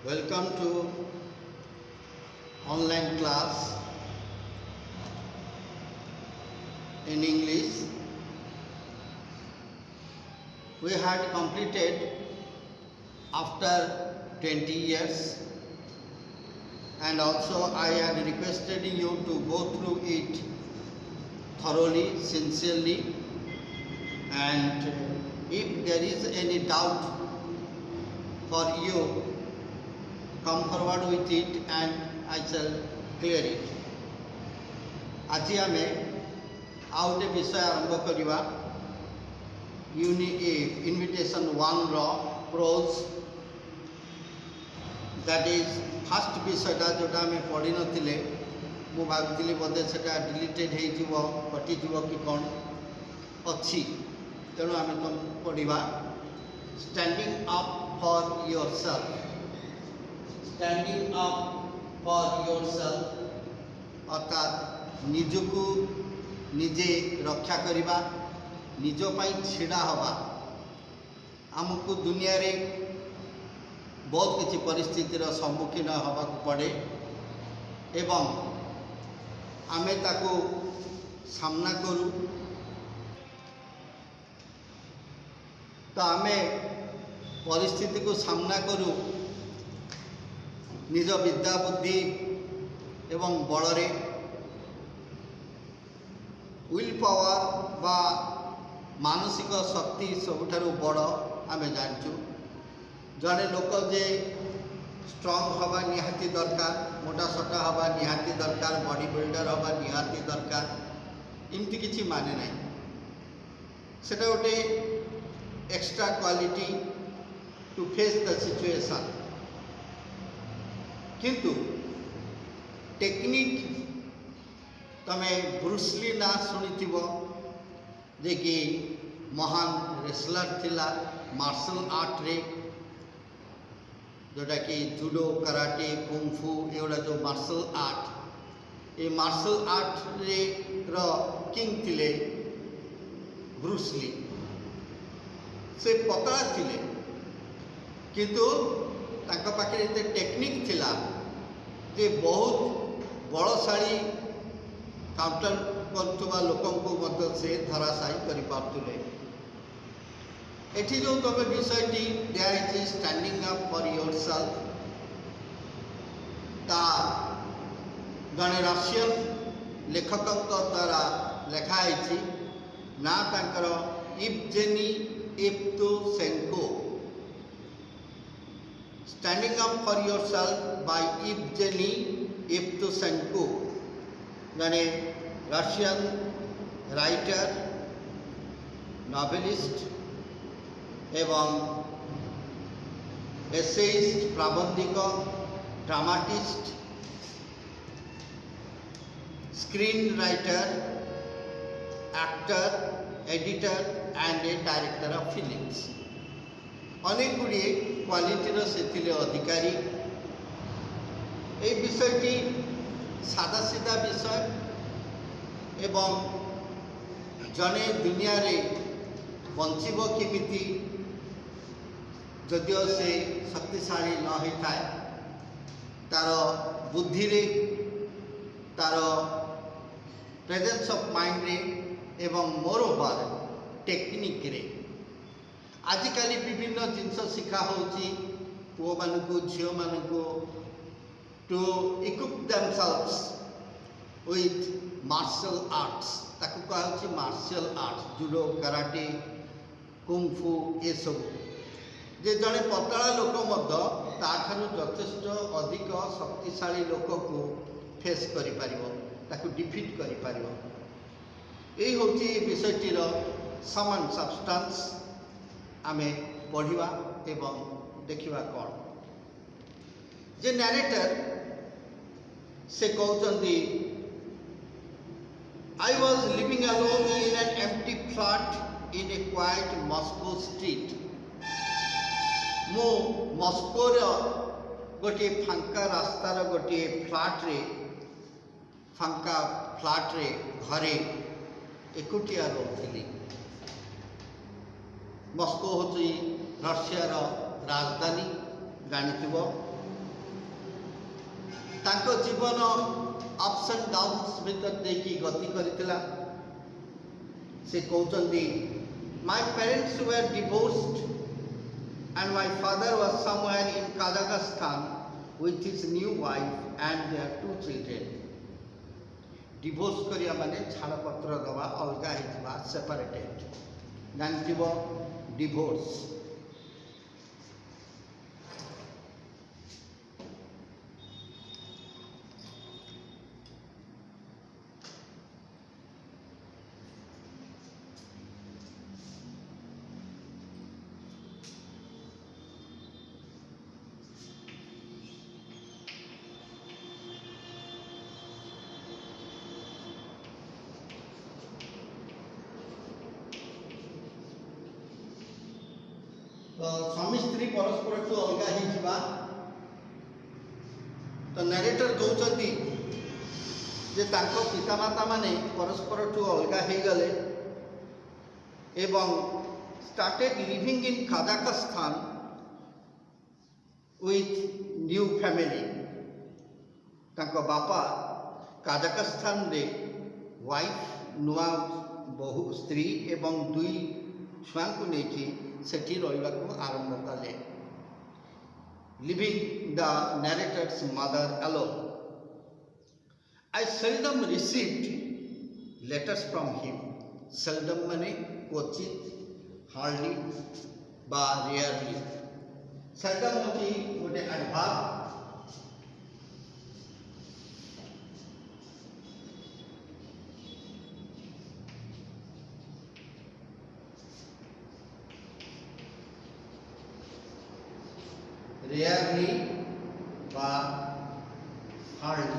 Welcome to online class in English. We had completed after 20 years, and also I had requested you to go through it thoroughly, sincerely, and if there is any doubt for you, come forward with it and I shall clear it. आज आम आउ गोटे विषय आरंभ करवा invitation 1 रो prose that is first विषयटा जोटा आम पढ़ी नथिले मु भाबुଥିଲି बोधे सेटा डिलीटेड हो कटिଯିव कि कौन अच्छी तेणु आम तुम पढ़ा standing up for yourself standing up for yourself अर्थात निजको निजे रक्षा करवा निज पाई छिड़ा हवा आमको दुनिया रे बहुत किसी परिस्थितिर सम्मुखीन हवा पड़े एवं आमे ताको सामना करू तो आमे परिस्थिति को सामना करू निज विद्या बुद्धि एवं बड़े विल पावर बा मानसिक शक्ति सबुठारु बड़ आमे जानचु जड़े लोक जे स्ट्रंग हवा निहाती दरकार मोटा सोटा हवा निहाती दरकार बॉडी बिल्डर हवा निहाती दरकार इमती किसी माने ना सेटा गोटे extra quality to face the situation किंतु टेक्निक तमे ब्रूसली ना शुणिथिब जे कि महान रेसलर थिला मार्शल आर्ट रे जोटा कि जूडो कराटे कुंफू एगुड़ा जो मार्शल आर्ट ये मार्शल आर्ट रे रो किंग थिले ब्रूसली से पतला थिले किंतु ताका पाखे एते टेक्निक थिला जे बहुत बलशाली काउंटर करुवा लोक से धराशायी कर पारे एठी जो तुम विषयटी दिखाई स्टैंडिंग अप फॉर योरसेल्फ ता जड़े रशियन लेखक द्वारा लिखाई ना तांकर Yevgeny Yevtushenko standing up for yourself by Yevgeny Yevtushenko जड़े रशियन राइटर नॉवेलिस्ट एवं एसेइस्ट प्राबंधिक dramatist screenwriter actor editor and a director of films अनेक गुड़िए क्वालिटीर से अधिकारी ये विषयटी सादा सीधा विषय एवं जने दुनिया रे बंचिब किमिति जदिओ से शक्तिशाली न होता है तार बुद्धि रे तार प्रेजेंस ऑफ माइंड रे एवं मोर ओवर टेक्निक रे आजिकाली विभिन्न जिनस शिखा होची पुओ मानकु झियो मानकु to equip themselves with martial arts ताकू कहा martial arts judo karate kung fu ये सब जे जड़े पतला लोक ताठारु यथेष्ट अधिक शक्तिशाली लोक को फेस कर डिफिट कर यही हूँ विषयटीर समान सबस्टांस आमे पढ़ा एवं देखा कौन जे नैरेटर से कहते I was living alone in an empty flat in a quiet Moscow street. मो मस्कोर गोटे फांका रास्तार गोटे फांका फ्लाट रे घरे एकुटिया रोली मस्को हूँ रशियार राजधानी जानी तांको जीवन अप्स एंड डाउन्स भीतर देखी गति करथिला। से कहउचंदी my parents were divorced and my father was somewhere in Kazakhstan with his new wife and their 2 children. Divorce करिया माने छाड़पत्र दवा अलगा हिजवा सेपरेटेड जानथिबो डिवोर्स। स्वामी स्त्री परस्पर ठू अलगा हिजवा। तो नरेटर कहउचंदी जे तांको पितामाता माने परस्पर ठू अलगा हे गले एवं started living in Kazakhstan with new family. तांको बापा काजाखस्तान रे वाइफ नुआ बहु स्त्री एवं 2 छुआ को लेकी सेठी रहिबा को आरंभ कले। Living the narrator's mother alone. I seldom received letters from him. Seldom माने क्वचित, hardly बा rarely। seldom होती गोटे एडवर्ब। rarely বা hardly।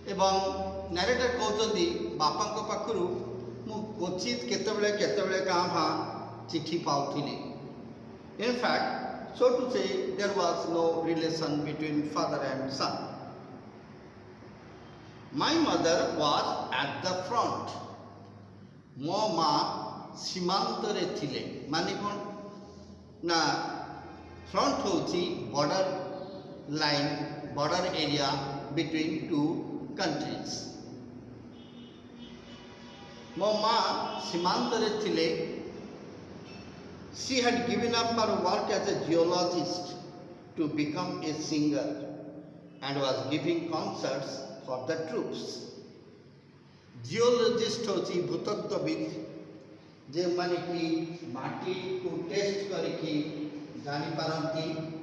एवं नरेटर कहउचंदी बापा को पाखरु मु क्वचित केतबेले गाँ भाँ चिठी पाउथिली। In fact, so to say, there was no relation between father and son. My mother was at the front. मो माँ सीमांत रे थिले माने कोन ना फ्रंट होची border line border area between 2 countries. मो माँ सीमांत रे थिले। She had given up her work as a geologist to become a singer and was giving concerts for the troops. Geologist होची भूतत्वविद जे माने कि माटी को टेस्ट करके जानी पारंती।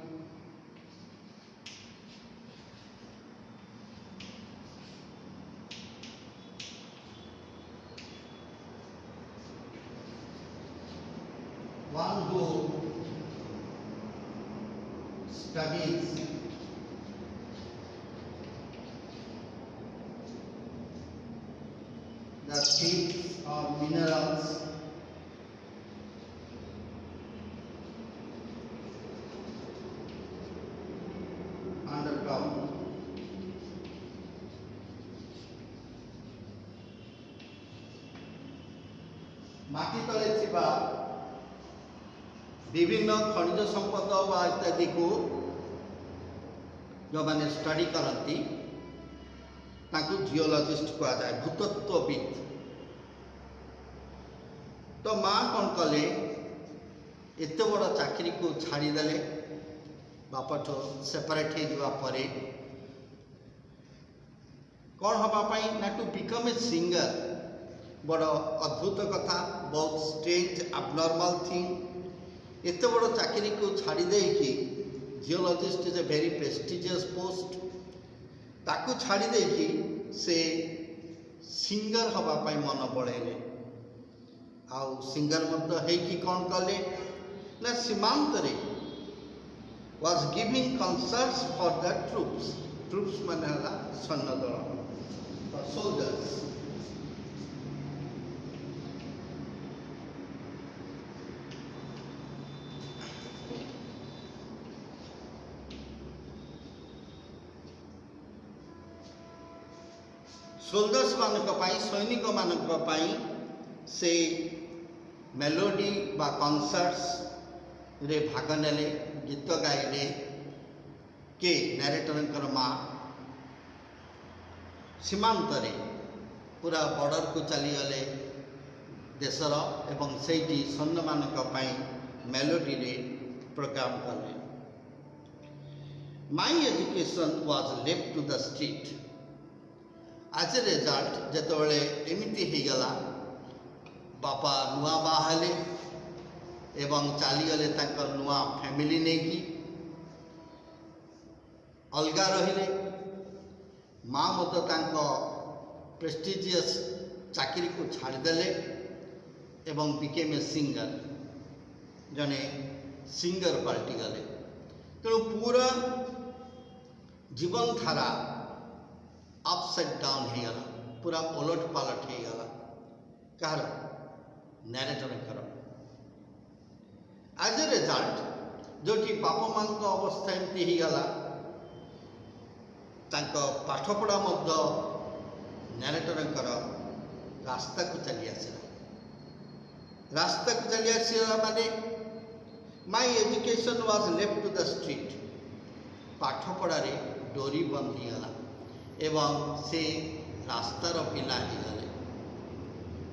One who studies the things or minerals underground। माटी तले थिबा विभिन्न खनिज संपद व इत्यादि को जो मैंने स्टडी करती ताकू जियोलॉजिस्ट कहा जाए भूतत्वविद। तो माँ कौन कले एत बड़ चाकरी को छाड़ीदेले बापठ सेपरेट हो कौन हाँपाई ना टू बिकम ए सिंगर। बड़ अद्भुत कथा बहुत स्ट्रेंज एबनॉर्मल थिंग। एत बड़ चाकरी को छाड़ी देकी geologist is a very prestigious post ताकू छाड़ी देकी से सिंगर हवापाई मन बढ़ेले। आउ सिंगर मत है कौन कले ना सीमांत रे was giving concerts for the troops. Troops माने हला सैन्य दल सोल्जर्स। सोल्जर्स मानक पाई सैनिक मानक पाई से मेलोडी बा कनसर्ट्स रे भाग नेले गीत गाइले के नरेटर माँ सीमांत रे पूरा बॉर्डर को चलीगले देशर एवं सेठी सैन्य मानक पाई मेलोडी रे प्रोग्राम कले। My education was left to the street. आज रिजल्ट जेतबेले एमिति हो गला बापा नुआ बाहले एवं चलीगले नुआ फैमिली नहीं की अलगा रहिले। माँ मत प्रेस्टिजियस चाकरी को छाड़देले एवं बिकेम ए सिंगर, जने सिंगर पलटि गले। तेणु पूरा जीवन धारा अपसाइड डाउन हो गला, पूरा ओलट पालट हो गला। कहार नरेटर आज रिजल्ट जो बापा माँ अवस्था एमती हो गला, पाठपढ़ा नरेटर रास्ता को चली आसला। रास्ता को चली आसला माने my education was left to the street. पाठपढ़ा रे डोरी बंद हो गला एवं से रास्तार पिला हो गले,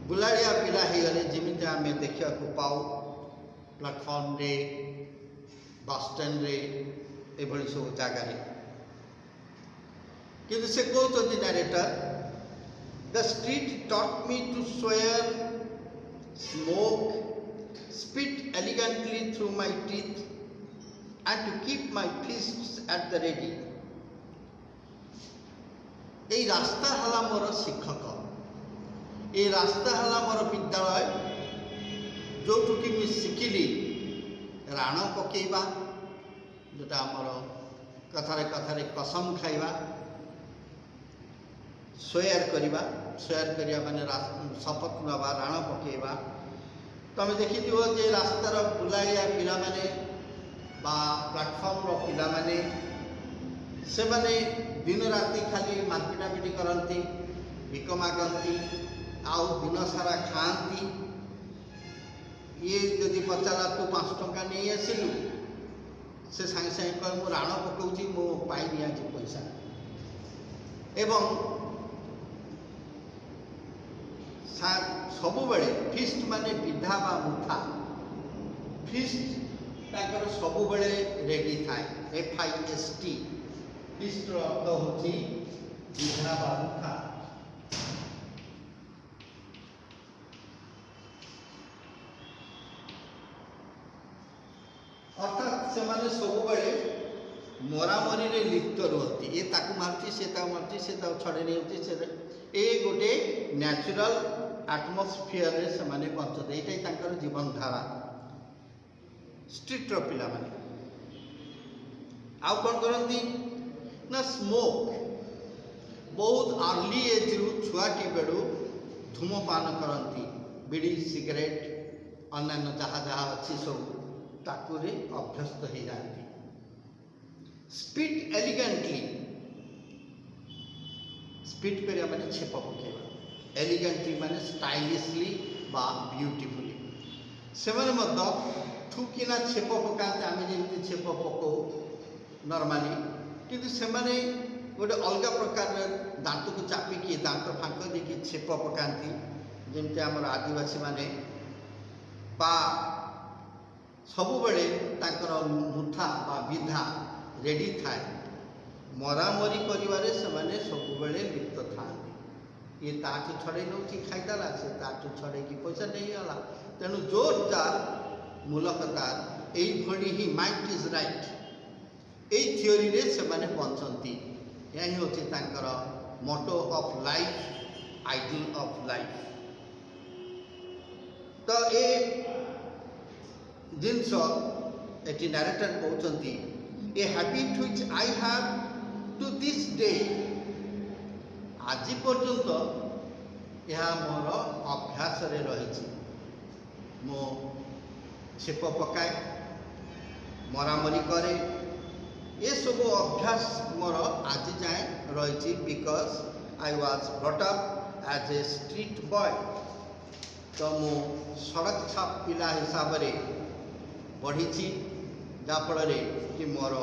बुलाड़िया पिला हो गले। जमी आम देखा पाऊ प्लाटफर्म रे, बस स्टैंड रे, एभली सब जगार। किंतु से कहते narrator, the street taught me to swear, smoke, spit elegantly through my teeth and to keep my fists at the ready. এই রাস্তা হলা মোর শিক্ষক, এই রাস্তা হলা মোর বিদ্যালয়, जोटुकी मुझे शिखिली राण पकेबा, जोटा आमर कथारे कथारे कसम खाइबा, स्वेयर करिबा, स्वेयर करिया माने शपथ नवा, राण पकेबा। तमें देखी जे रास्तार बुलाइया पिला माने बा प्लाटफर्म रो पिला माने से माने दिन राति खाली मारपिटापिटी करती, भिक मागती, आउ दिन सारा खाती। ये जदि पचारा तू 5 टंका नहीं आसिलु, से सांगे सांगे कह मु राण पकाउची, मो पाइनी आज पैसा। एवं सबु बेले फिस्ट माने विधा बा मुठा, फिस्ट ताकर सबु बेले रेडी थाए, FIST। फिस्ट रो अर्थ होची विधा बा मुठा। अर्थात से माने सबु बेले मरामरी रे लिप्त रहती। ये ताकू मारती, से ताकू मारती, से ताकू छड़े नहीं होती। से ए गोटे नेचुरल एटमोस्फियर रे से माने बंचते। एटाई तांकर जीवन धारा। स्ट्रीट रो पिला माने आउ कोन करंती ना, स्मोक, बहुत अर्ली एज रु छुआटी बेडू धूमपान करती, बीड़ी सिगरेट अन्य जहाँ जहाँ अच्छी सब ताकुरे अभ्यस्त हो जाती। स्पीट एलिगेंटली, स्पीट करिया माने छेप पकेबा, एलिगेंटली माने स्टाइलिशली बा ब्यूटीफुली। से माने मत थुकिना छेप पकाते, आम जमी छेप पकाऊ नॉर्मली, किंतु से माने गोटे अलग प्रकार दांत को चापिकी, दांत फांक देकी छेप पकाती। जमती आमर आदिवासी माने बा सबु बेले तांकर मुठा बा विधा रेडी थाए, मरामरी करिवारे से माने सबु बेले लिप्त थांती। ये ताठू छड़े नौ खाईदेला, से ताठू छड़े की पैसा नहीं गला। तेणु जोर जार मूलक तार यही ही माइट इज राइट, यही थियोरी रे से माने बंचती। यही होची तांकर motto of life, ideal of life. तो ये जिनस एटी नरेटर कहते, a habit which I have to this day, आज पर्यंत यह मोर अभ्यास रे रही। मो छेप पकाए, मरामरी करे, ये सब अभ्यास मोर आज जाए रही। Because I was brought up as a street boy. तो मु सड़क छाप पिला हिसाब से बढ़ी जाफल कि मोर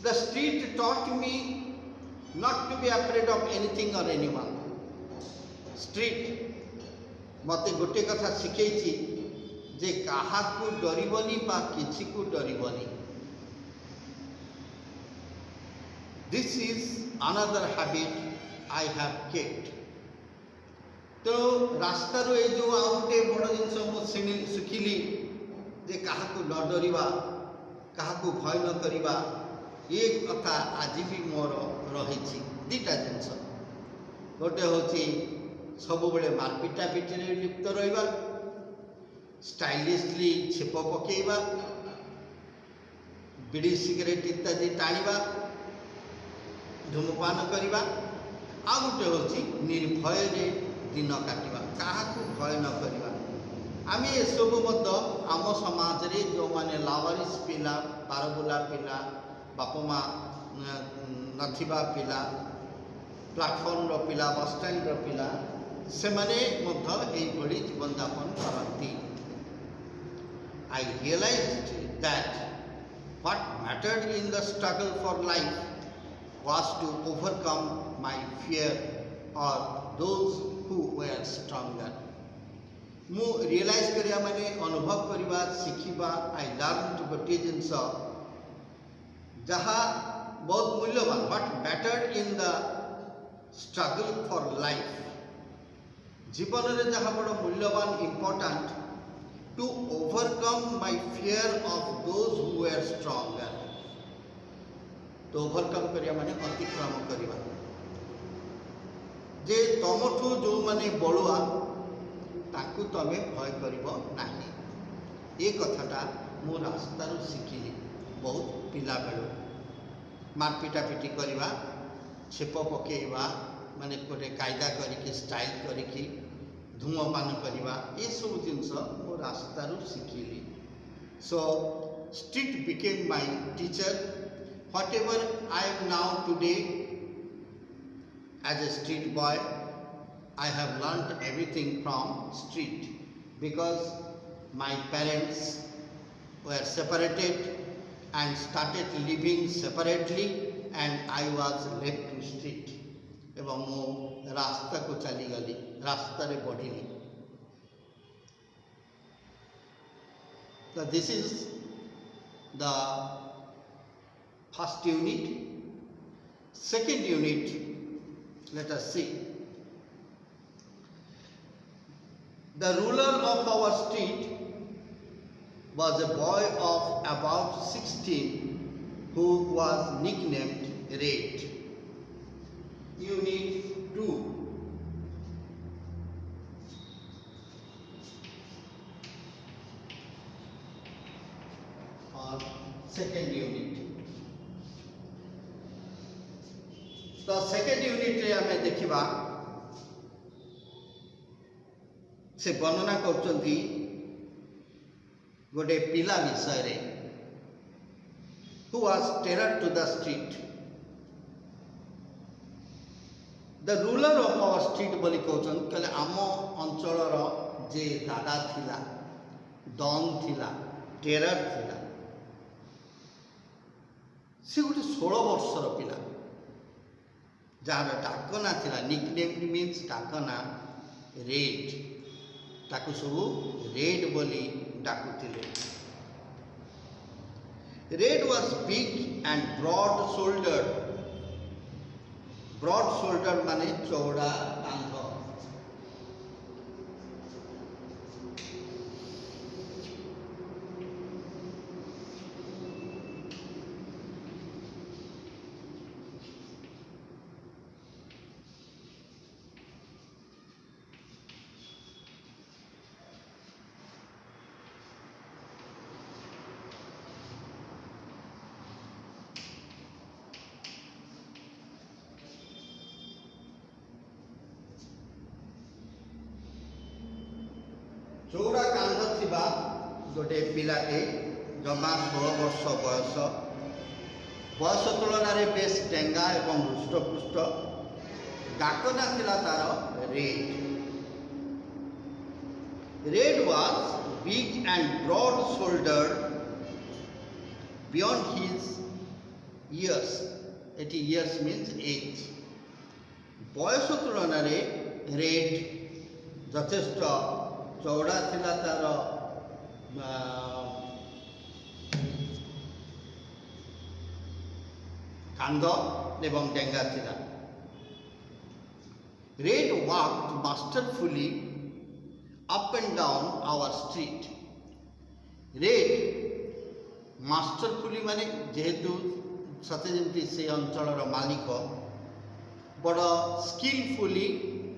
the street taught me not to be afraid of anything or anyone. Street मते गोटे कथा शिखेछि जे काहाकू डरिबनी बा किछि को डरिबनी. This is another habit I have kept. तो रास्ता रो ए जो आउटे बड़ जिनस मु शिखिली जे काहाकू न डरिबा काहाकू भय न करिबा ये कथा आज भी मोर रही. दुटा जिनस गोटे होची सब बेले मारपिटा पिटी लिप्त रहिबा, स्टाइलिशली छेप पकेइबा, बीड़ी सिगरेट इत्यादि टाणिबा, धूमपान करवा. आ गोटे होची निर्भय रे दिन काटिबा, काहाकू भय न करवा. आम ये सब आम समाज रे जो माने लावारिस पिला, बारबुला पिला, बाप माँ नथिबा पिला, प्लाटफर्म रो पिला, बस स्टैंड रो पिला से माने भली जीवन यापन करती. I realized that what mattered in the struggle for life was to overcome my fear or those who were stronger. मु रियलाइज करिया माने अनुभव करिबा शिखिबा. I learned गोटे जिनस जहा बहुत मूल्यवान, what mattered in the struggle for life, जीवन रे जहा बड़ मूल्यवान important, to overcome my fear of those who were stronger. तो ओवरकम करिया माने अतिक्रम करिबा जे तमठू जो माने बळुआ ताकू तमे भय करिबो नाही. ए कथाटा मु रास्ता रो शिखिली बहुत पिला बेलू. मारपिटा पिटी करिबा, छेप पकेइबा, माने गोटे कायदा करिकी स्टाइल करिकी धूमपान करवा, ये सब जिनस मो रास्ता रू शिखिली. So street became my teacher. Whatever I am now today as a street boy, I have learned everything from street because my parents were separated and started living separately and I was left to street. एवं मो रास्ता को चली गली, रास्ता रे बढ़िली. So this is the first unit. Second unit, let us see. The ruler of our street was a boy of about 16 who was nicknamed Red. Unit 2. Or second unit. तो second unit रे हमें देखिबा से वर्णना करचंती गोटे पिला विषय रे who was terror to the street. The ruler of our street बोली कहचन कहले आम अंचलर जे दादा थिला, डॉन थिला, टेरर थिला, से गोटे 16 वर्षर पिला जार डाकना थिला. निकनेम मीन्स डाकना रेड. ताकू सब रेड बोली डाकुथिले. Red was big and broad shouldered. Broad shouldered माने चौड़ा कांध. चौड़ा कांध थिबा गोटे पिलाटे जमा 16 वर्ष बयस ବୟସ ତୁଳନାରେ ବେଶ ଡେଙ୍ଗା ଏବଂ ହୃଷ୍ଟପୃଷ୍ଟ। ଡାକ ନାଁ ଥିଲା ତାର Red. Red was big and broad shouldered beyond his years. ଏଠି years means age. ବୟସ ତୁଳନାରେ ରେଡ୍ ଯଥେଷ୍ଟ ଚଉଡ଼ା ଥିଲା ତାର କାନ୍ଧ ଏବଂ ଡେଙ୍ଗା ଥିଲା। Red walked masterfully up and down our street. Red masterfully ମାନେ ଯେହେତୁ ସତେ ଯେମିତି ସେ ଅଞ୍ଚଳର ମାଲିକ, ବଡ଼ ସ୍କିଲଫୁଲି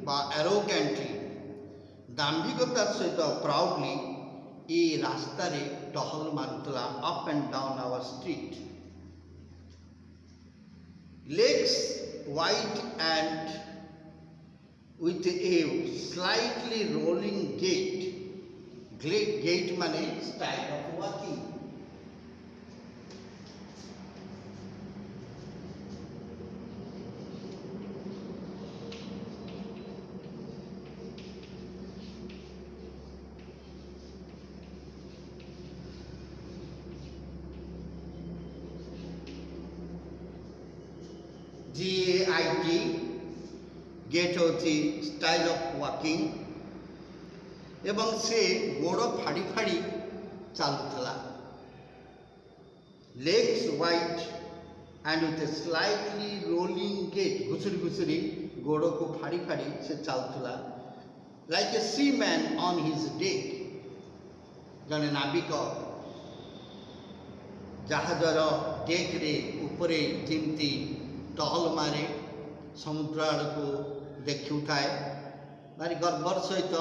ବା ଆରୋଗାଣ୍ଟଲି ଦାମ୍ଭିକତା ସହିତ ପ୍ରାଉଡଲି ଏ ରାସ୍ତାରେ ଟହଲ ମାରୁଥିଲା up and down our street. legs wide and with a slightly rolling gait. Gait mane style of walking. GAIT, gait होती स्टाइल ऑफ वॉकिंग एवं से गोड़ फाड़ी फाड़ी चलुला। Legs wide and with a slightly rolling gait, घुसुरी घुसुरी गोड़ को फाड़ी फाड़ी से चलुला। Like a seaman on his deck, जने नाविक जहाजर डेक रे उपरे जिमती टहल मारे समुद्र आड़ को देखु थाए, भारी गर्वर सहित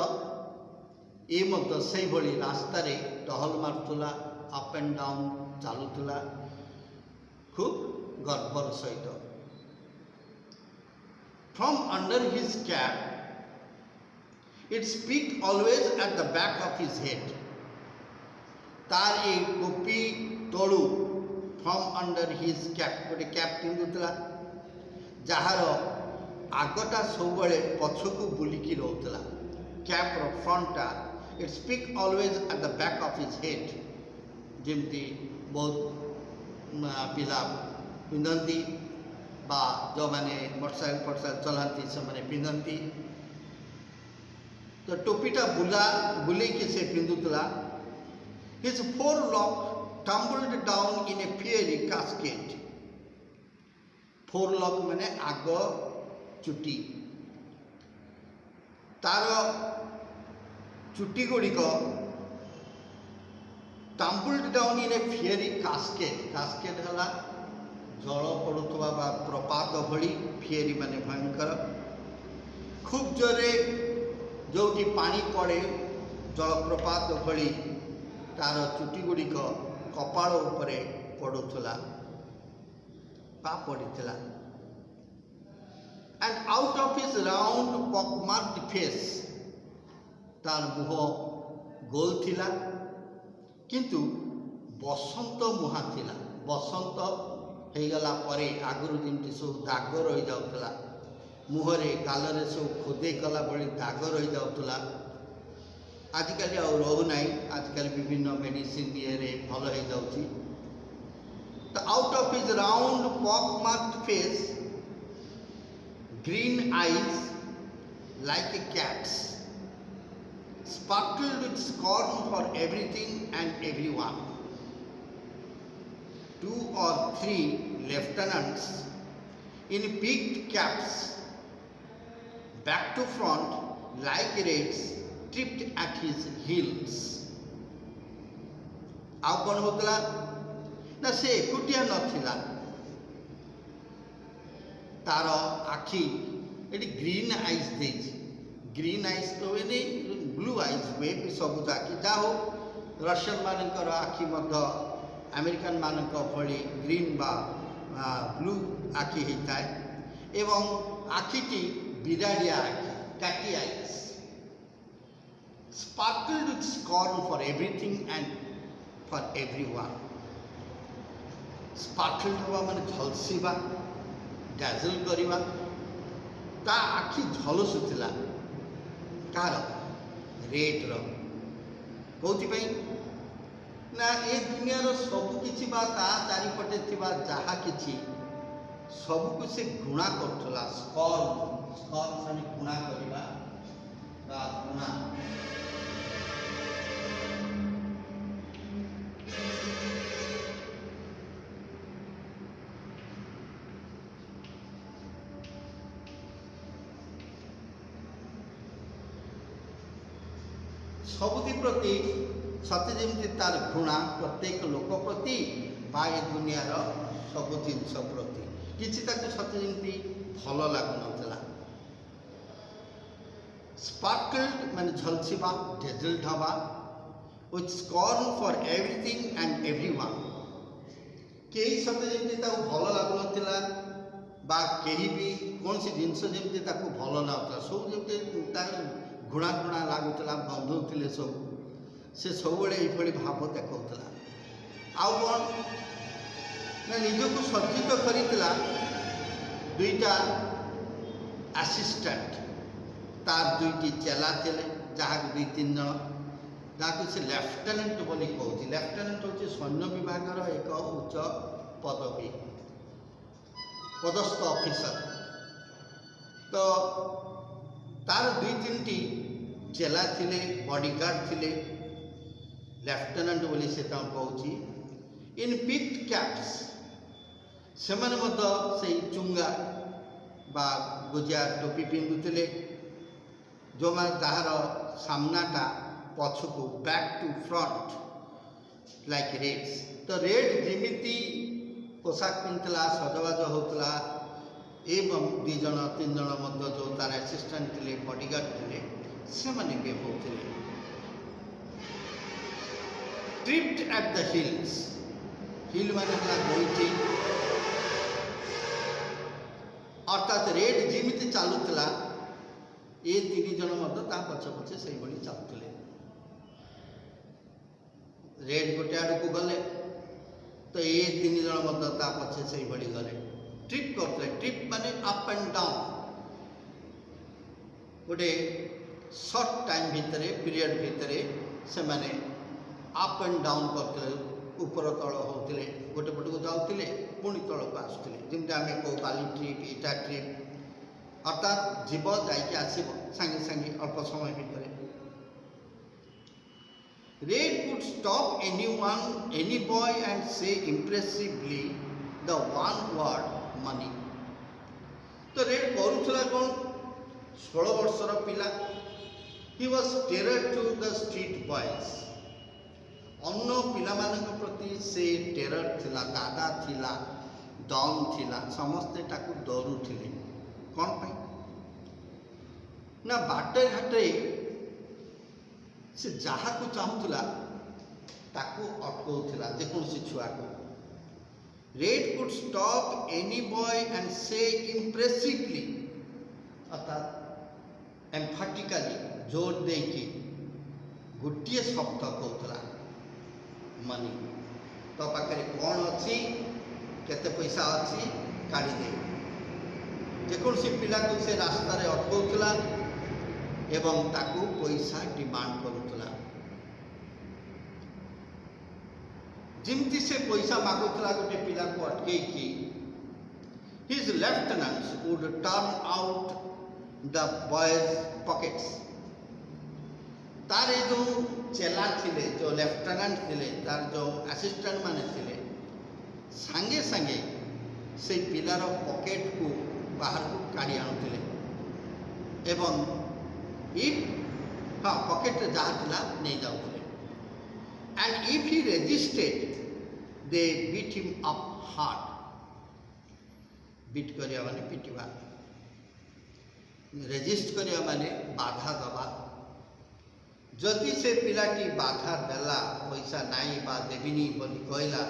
ये से भली रास्ता रे टहल मारुला, अप एंड डाउन चलुला खूब गर्वर सहित। From under his cap its peak always at the back of his head, तार ए टोपी तलू फ्रॉम अंडर हिज कैप गोटे कैप पिंधुला जार आगटा सब पछकू बुलिकी रोला। कैप्र फ्रंटा its peak always at the back of his head, जमती बहुत पिला पिंधती बा जो मैंने मोटरसाइकिल फटरसाइकिल चलाती से मैंने पिंधती। तो टोपीटा बुले से पिंधुला। His forelock tumbled down in a fiery cascade. Forelock माने आग चुटी, तार चुटी गुड़िक tumbled down in a fiery cascade. Cascade है जल पड़ुवा बा प्रपात भली, फियरी माने भयंकर खूब जोरे जो पानी पड़े जलप्रपात भली तार चुटी गुड़िक कपाल उपरे पड़ुला बा पड़ीला। And out of his round pockmarked face, तार मुह गोल थिला किंतु बसंत मुहा थिला। बसंत हो गला परे आगुरु जेमती सब दाग रही जाउतला, मुहरे गालरे सब खोदे कला बड़ी दाग रही जाउतला। आजिकल आ रहू नहीं, आजिकल विभिन्न मेडिसिन ये भल हो जाउची। The out of his round pock-marked face, green eyes like a cat's sparkled with scorn for everything and everyone. 2 or 3 lieutenants in peaked caps, back to front like rats, tripped at his heels. आउ कौन होतला ना से एकुटिया नथिला, तार आखि एटी green eyes देछि। ग्रीन आईज तो नहीं ब्लू आईज हुए भी सबुज आखि, जा हो रशियन मानकर आखि मध्य अमेरिकन मानक भली ग्रीन बा ब्लू आखि होता है। एवं आखिटी बिराड़िया आखि, catty eyes, sparkled with scorn for everything and for everyone. Sparkle ହେବା ମାନେ ଝଲସିବା, ଡ୍ୟାଜଲ୍ କରିବା। ତା ଆଖି ଝଲସୁଥିଲା। କାହାର? ରେଡ୍ର। କେଉଁଥିପାଇଁ ନା ଏ ଦୁନିଆର ସବୁ କିଛି ବା ତା ଚାରିପଟେ ଥିବା ଯାହା କିଛି ସବୁକୁ ସେ ଘୃଣା କରୁଥିଲା। ସ୍କର୍ନ ମାନେ ଘୃଣା କରିବା ବା ଘୃଣା। ସବୁଥି ପ୍ରତି ସତେ ଯେମିତି ତାର ଘୃଣା ପ୍ରତ୍ୟେକ ଲୋକ ପ୍ରତି ବା ଏ ଦୁନିଆର ସବୁ ଜିନିଷ ପ୍ରତି କିଛି ତାକୁ ସତେ ଯେମିତି ଭଲ ଲାଗୁନଥିଲା। ସ୍ପାର୍କଲ୍ଡ ମାନେ ଝଲସିବା, ଡେଜଲ୍ଡ ହେବା, with scorn for everything and everyone. କେହି ସତେ ଯେମିତି ତାକୁ ଭଲ ଲାଗୁନଥିଲା ବା କେହି ବି କୌଣସି ଜିନିଷ ଯେମିତି ତାକୁ ଭଲ ଲାଗୁଥିଲା। ସବୁ ଯେମିତି ତାର ଘୃଣା ଘୃଣା ଲାଗୁଥିଲା, ବନ୍ଧୁଥିଲେ ସବୁ। ସେ ସବୁବେଳେ ଏଇଭଳି ଭାବ ଦେଖାଉଥିଲା। ଆଉ କ'ଣ ନା ନିଜକୁ ସଜ୍ଜିତ କରିଥିଲା ଦୁଇଟା ଆସିଷ୍ଟାଣ୍ଟ। ତାର ଦୁଇଟି ଚେଲା ଥିଲେ, ଯାହାକୁ 2-3 ଜଣ, ଯାହାକୁ ସେ ଲେଫ୍ଟନାଣ୍ଟ ବୋଲି କହୁଛି। ଲେଫ୍ଟନାଣ୍ଟ ହେଉଛି ସୈନ୍ୟ ବିଭାଗର ଏକ ଉଚ୍ଚ ପଦବୀ, ପଦସ୍ଥ ଅଫିସର। ତ ତାର 2-3ଟି ଚେଲା ଥିଲେ, ବଡିଗାର୍ଡ ଥିଲେ। ଲେଫ୍ଟନାଣ୍ଟ ବୋଲି ସେ ତାଙ୍କୁ କହୁଛି। ଇନ୍ ପିକ୍ଡ କ୍ୟାପ୍ସ, ସେମାନେ ମଧ୍ୟ ସେଇ ଚୁଙ୍ଗା ବା ଗୋଜିଆ ଟୋପି ପିନ୍ଧୁଥିଲେ, ଯେଉଁମାନେ ତାହାର ସାମ୍ନାଟା ପଛକୁ, back to front like raids. ତ ରେଡ୍ ଯେମିତି ପୋଷାକ ପିନ୍ଧୁଥିଲା, ସଜବାଜ ହେଉଥିଲା, ଏବଂ 2 ଜଣ 3 ଜଣ ମଧ୍ୟ ଯେଉଁ ତାର ଆସିଷ୍ଟାଣ୍ଟ ଥିଲେ, ବଡିଗାର୍ଡ ଥିଲେ, ସେମାନେ ବି ହେଉଥିଲେ। ଟ୍ରିପ୍ଡ ଆଟ୍ ଦ ହିଲ୍ସ। ହିଲ୍ ମାନେ ହେଲା ଗୋଇଠି। ଅର୍ଥାତ୍ ରେଡ୍ ଯେମିତି ଚାଲୁଥିଲା ଏ 3 ଜଣ ମଧ୍ୟ ତା ପଛେ ପଛେ ସେଇଭଳି ଚାଲୁଥିଲେ। ରେଡ୍ ଗୋଟେ ଆଡ଼କୁ ଗଲେ ତ ଏ 3 ଜଣ ମଧ୍ୟ ତା ପଛେ ସେଇଭଳି ଗଲେ, ଟ୍ରିପ୍ କରୁଥିଲେ। ଟ୍ରିପ୍ ମାନେ ଅପ୍ ଆଣ୍ଡ ଡାଉନ୍। ଗୋଟେ ସର୍ଟ ଟାଇମ୍ ଭିତରେ, ପିରିୟଡ଼ ଭିତରେ ସେମାନେ ଅପ୍ ଆଣ୍ଡ ଡାଉନ୍ କରୁଥିଲେ, ଉପର ତଳ ହେଉଥିଲେ, ଗୋଟେ ପଟକୁ ଯାଉଥିଲେ ପୁଣି ତଳକୁ ଆସୁଥିଲେ। ଯେମିତି ଆମେ କହୁ ବାଲି ଟ୍ରିପ୍, ଇଟା ଟ୍ରିପ୍। ଅର୍ଥାତ୍ ଯିବ, ଯାଇକି ଆସିବ ସାଙ୍ଗେ ସାଙ୍ଗେ ଅଳ୍ପ ସମୟ ଭିତରେ। Red could stop anyone, any boy and say impressively the one word money. ତ ରେଡ୍ କରୁଥିଲା କ'ଣ? 16 ବର୍ଷର ପିଲା। He was terror to the street boys. ଅନ୍ୟ ପିଲାମାନଙ୍କ ପ୍ରତି ସେ ଟେରର ଥିଲା, ଦାଦା ଥିଲା, ଡନ୍ ଥିଲା। ସମସ୍ତେ ତାକୁ ଡରୁଥିଲେ। କ'ଣ ପାଇଁ ନା ବାଟେ ଘାଟେ ସେ ଯାହାକୁ ଚାହୁଁଥିଲା ତାକୁ ଅଟକାଉଥିଲା, ଯେକୌଣସି ଛୁଆକୁ। Red could stop any boy and say impressively, ଅର୍ଥାତ୍ emphatically, ଜୋର ଦେଇକି ଗୋଟିଏ ଶବ୍ଦ କହୁଥିଲା, ମନି। ତୋ ପାଖରେ କ'ଣ ଅଛି, କେତେ ପଇସା ଅଛି, କାଢ଼ିଦେ। ଯେକୌଣସି ପିଲାକୁ ସେ ରାସ୍ତାରେ ଅଟକାଉଥିଲା ଏବଂ ତାକୁ ପଇସା ଡିମାଣ୍ଡ କରୁଥିଲା। ଯେମିତି ସେ ପଇସା ମାଗୁଥିଲା ଗୋଟେ ପିଲାକୁ ଅଟକେଇକି, his lieutenants would turn out the boys' pockets. ତାର ଏ ଯେଉଁ ଚେଲା ଥିଲେ, ଯେଉଁ ଲେଫ୍ଟନାଣ୍ଟ ଥିଲେ, ତାର ଯେଉଁ ଆସିଷ୍ଟାଣ୍ଟ ମାନେ ଥିଲେ, ସାଙ୍ଗେ ସାଙ୍ଗେ ସେଇ ପିଲାର ପକେଟକୁ ବାହାରକୁ କାଢ଼ି ଆଣୁଥିଲେ ଏବଂ ପକେଟରେ ଯାହା ଥିଲା ନେଇଯାଉଥିଲେ। And if he resisted they beat him up hard. Beat କରିବା ମାନେ ପିଟିବା, ରେଜିଷ୍ଟ କରିବା ମାନେ ବାଧା ଦେବା। ଯଦି ସେ ପିଲାଟି ବାଧା ଦେଲା, ପଇସା ନାହିଁ ବା ଦେବିନି ବୋଲି କହିଲା,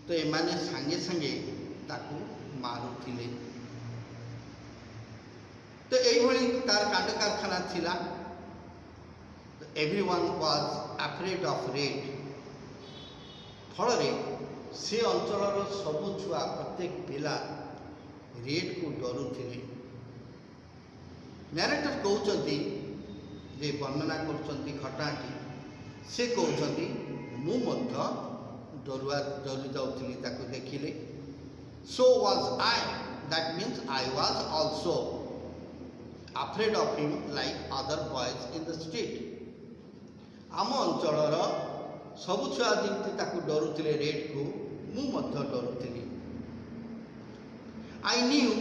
ତ ଏମାନେ ସାଙ୍ଗେ ସାଙ୍ଗେ ତାକୁ ମାରୁଥିଲେ। ତ এইভাবে তার কাণ্ড কারখানা ଥିଲା। Everyone was afraid of Red. ফଳରେ से अंचल सबु छुआ प्रत्येक पिला रेड को डरुथिले। नैरेटर कहते जे वर्णना कर घटनाटी से कहते डरी जाऊली देखिले। So was I, that means I was also afraid of him like other boys in the street. आम अंचल सबु छुआ जमी डरुले रेड को मुझे डरुली। I knew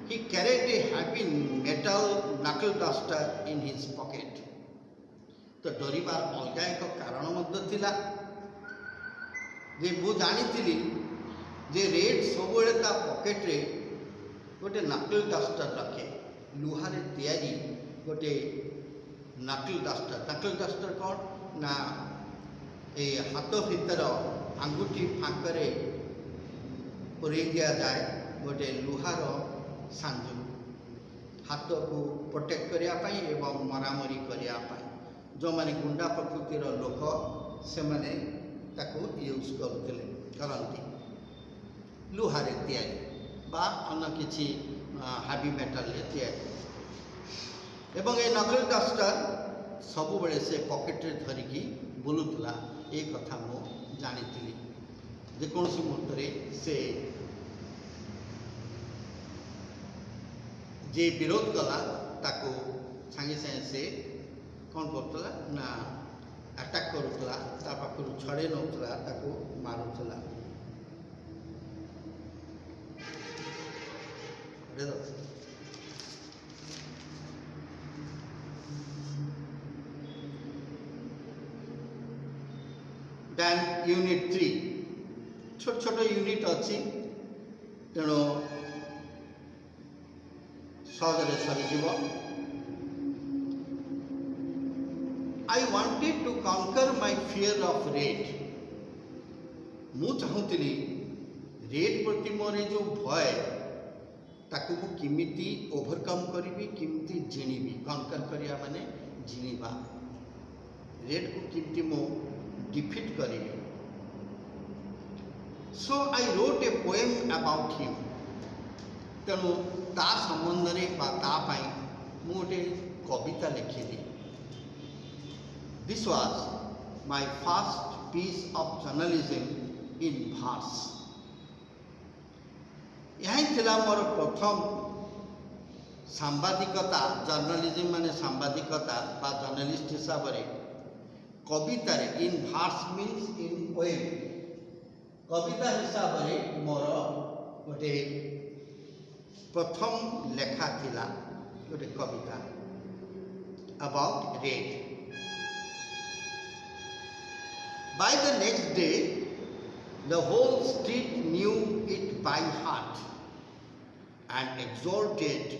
he carried a heavy metal knuckle duster in his pocket। तो डरिबार अलग एक कारण मध्य थिला जे मु जानी जे रेड सब पॉकेट रे गोटे नकल डस्टर रखे, लुहार तैयारी गोटे नकल डस्टर। नकल डस्टर कौन ना ए हाथ भीतर आंगुठी फांकरे पुरे दिया जाए गोटे लुहार सांजु हाथ को प्रोटेक्ट करने एवं मरामरी करने जो माने गुंडा प्रकृतिर लोक से माने ताको यूज करती लुहारे तैयारी बा अन्य किसी हेवी मेटल तैयारी। एवं ये नकल डस्टर सब बेले से पॉकेट रे धरिकी बुलुला ए कथा मु जानी जेकोसी मुहूर्त से जे विरोध कला ताको सांगे सांगे से कौन करतला ना अटैक करुला ता पाखरु छड़े नौतला ताको मारुतला। देन यूनिट 3 छोट छोट यूनिट अच्छी तेणु सहजरे सरीज। I wanted to conquer my fear of Red. मु चाहूली रेड प्रति मोर जो भय ताकू मु किमिति ओवरकम करी किमिति जिणीबी। कॉन्कर करिया माने जिणीबा, रेड को किमिति मु डिफीट करी। So I wrote a poem about him. तेणु ता संबंध में मु गोटे कविता लिखिली। This was my first piece of journalism in verse. यही थिला मोर प्रथम सांबादिकता। जर्नलिज्म माने सांबादिकता बा जर्नलिस्ट हिसाब से कविता in verse means in poem. कविता हिसाब से मोर गोटे प्रथम लेखा थिला गोटे कविता about Red. By the next day, the whole street knew it by heart and exulted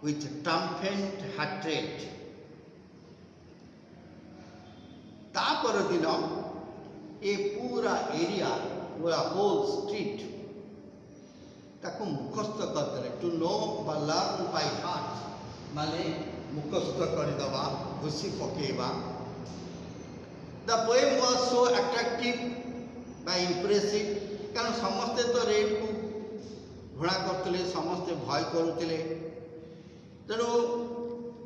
with triumphant hatred। ता पर दिन ए पूरा एरिया पूरा होल स्ट्रीट ताको मुखस्त करदे। टू नो बा लर्न बाय हार्ट माने मुखस्त करदवा घुसी पकेवा। The poem was so attractive बा इम्प्रेसिव कारण समस्ते तो रेड को घृणा करते समस्ते भय करुले। तेणु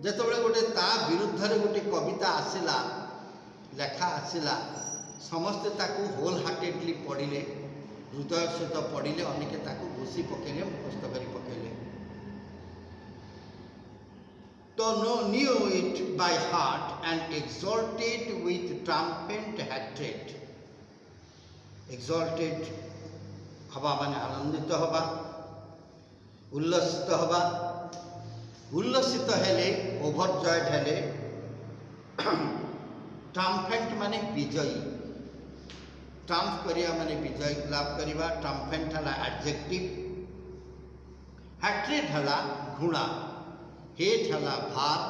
जिते गोटे ता विरुद्ध रे गोटे कविता आसला लेखा आसला समस्ते ताकू होल हार्टेडली पढ़िले, हृदय सहित पढ़िले, अनेके ताकू घुसी पकेले, मुखस्त कर पकेले। To know knew it by heart and exalted with triumphant hatred. Exalted हवा माने आनंदित हवा, उल्लसित हवा। उल्लसित हेले ओभरजॉयड हेले। ट्राम्पेंट माने विजयी, ट्राम्फ करिया माने विजय लाभ करिवा। ट्राम्पेंट हला एडजेक्टिव, हैट्रेड हला घृणा, हेट हला भार,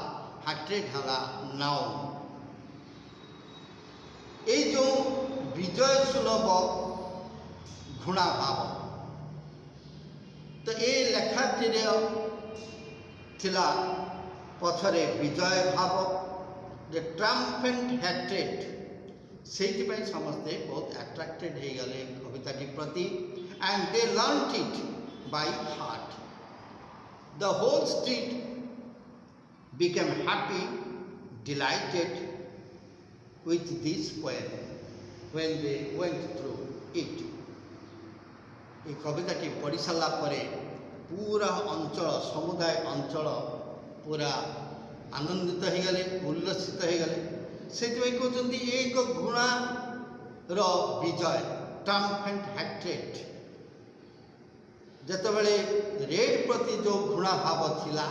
हैट्रेड हला नाउन। ए जो विजय सुलभ घृणा भाव तो ये लेखाटी थिला पछरे विजय भाव। द ट्राम्पेंट हैट्रेड से समस्ते बहुत अट्राक्टेड हो गले कविताटी प्रति and they learn it by heart. The whole street became happy, delighted with this poem when they went through it। ये कविताटी पढ़ी सारा परे पूरा अंचल समुदाय अंचल पूरा आनंदित हो गले, उल्लसित हो गले। से कहते एक घृणार विजय, ट्रायम्फेंट हैट्रेड। जितेबाला रेड प्रति जो घृणा भाव थिला,